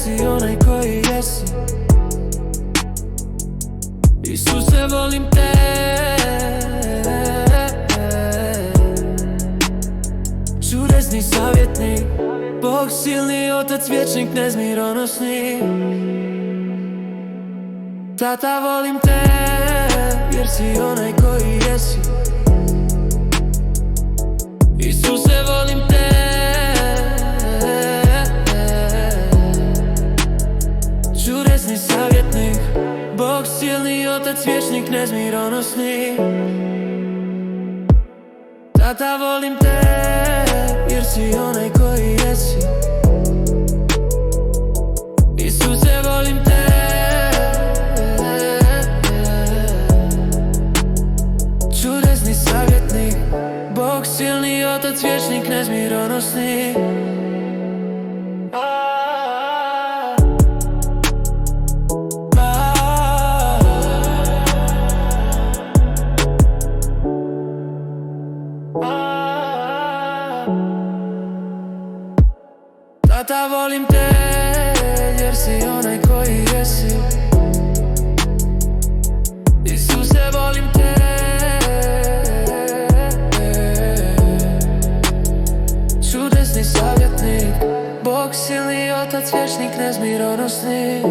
si onaj koji jesi. Isuse, volim te. Čudesni savjetnik, Bog silni, Otac vječnik, nezmironosni. Tata, volim te, jer si onaj koji jesi. Isuse, volim te. Čudesni savjetnik, Bog silni, Otac vječnik, nezmironosni. Tata, volim te, jer si onaj koji jesi. Isuse, volim te. Čudesni savjetnik, Bog silni, Otac vječnik, nezmironosni. Tata, volim te, jer si onaj koji jesi. Isuse, volim te. Čudesni savjetnik, Bog silni, Otac vječnik, nezmironosni.